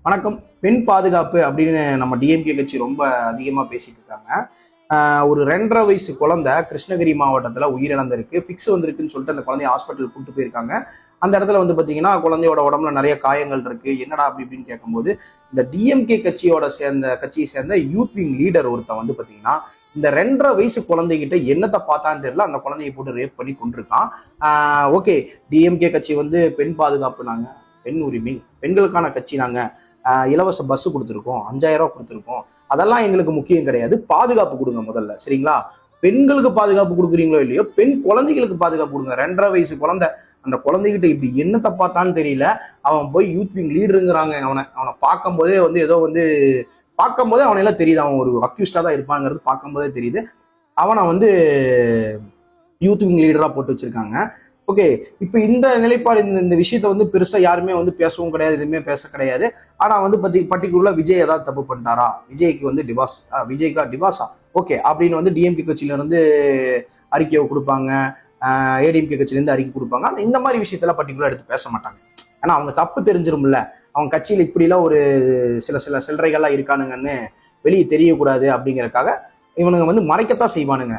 வணக்கம். பெண் பாதுகாப்பு அப்படின்னு நம்ம டிஎம்கே கட்சி ரொம்ப அதிகமாக பேசிட்டு இருக்காங்க. ஒரு 2.5 வயசு குழந்தை கிருஷ்ணகிரி மாவட்டத்தில் உயிரிழந்திருக்கு. ஃபிக்ஸ் வந்திருக்குன்னு சொல்லிட்டு அந்த குழந்தைய ஹாஸ்பிட்டல் கூப்பிட்டு போயிருக்காங்க. அந்த இடத்துல வந்து பார்த்தீங்கன்னா குழந்தையோட உடம்புல நிறைய காயங்கள் இருக்கு. என்னடா அப்படி இப்படின்னு கேட்கும்போது இந்த டிஎம்கே கட்சியை சேர்ந்த யூத் விங் லீடர் ஒருத்தன் வந்து பார்த்தீங்கன்னா இந்த 2.5 வயசு குழந்தைகிட்ட என்னத்தை பார்த்தான்னு தெரியல, அந்த குழந்தைய போட்டு ரேப் பண்ணி கொண்டிருக்கான். ஓகே, டிஎம்கே கட்சி வந்து பெண் பாதுகாப்பு, நாங்க பெண் உரிமை, பெண்களுக்கான கட்சி, நாங்க இலவச பஸ் கொடுத்துருக்கோம், 5000 ரூபாய் கொடுத்துருக்கோம், அதெல்லாம் எங்களுக்கு முக்கியம் கிடையாது. பாதுகாப்பு கொடுங்க முதல்ல, சரிங்களா? பெண்களுக்கு பாதுகாப்பு கொடுக்குறீங்களோ இல்லையோ, பெண் குழந்தைகளுக்கு பாதுகாப்பு கொடுங்க. 2.5 வயசு குழந்தை, அந்த குழந்தைகிட்ட இப்படி என்ன தப்பாத்தான்னு தெரியல. அவன் போய் யூத் விங் லீடருங்கிறாங்க. அவனை பார்க்கும்போதே வந்து ஏதோ வந்து பார்க்கும்போதே அவனெல்லாம் தெரியுது, அவன் ஒரு அக்யூஸ்டா தான் இருப்பாங்கிறது பார்க்கும்போதே தெரியுது. அவனை வந்து யூத் விங் லீடரா போட்டு வச்சிருக்காங்க. ஓகே, இப்போ இந்த நிலைப்பாடு, இந்த விஷயத்த வந்து பெருசா யாருமே வந்து பேசவும் கிடையாது, எதுவுமே பேச கிடையாது. ஆனா வந்து பர்டிகுலரா விஜய் ஏதாவது தப்பு பண்ணிட்டாரா, விஜய்க்கு வந்து விஜய்க்கா டிவாஸா, ஓகே அப்படின்னு வந்து டிஎம்கே கட்சியில இருந்து அறிக்கையை கொடுப்பாங்க, ஏடிஎம்கே கட்சியில இருந்து அறிக்கை கொடுப்பாங்க. ஆனா இந்த மாதிரி விஷயத்தெல்லாம் பர்டிகுலரா எடுத்து பேச மாட்டாங்க. ஏன்னா அவங்க தப்பு தெரிஞ்சிரும்ல, அவங்க கட்சியில இப்படிலாம் ஒரு சில சில்லறைகள்லாம் இருக்கானுங்கன்னு வெளியே தெரியக்கூடாது அப்படிங்கறக்காக இவனுங்க வந்து மறைக்கத்தான் செய்வானுங்க.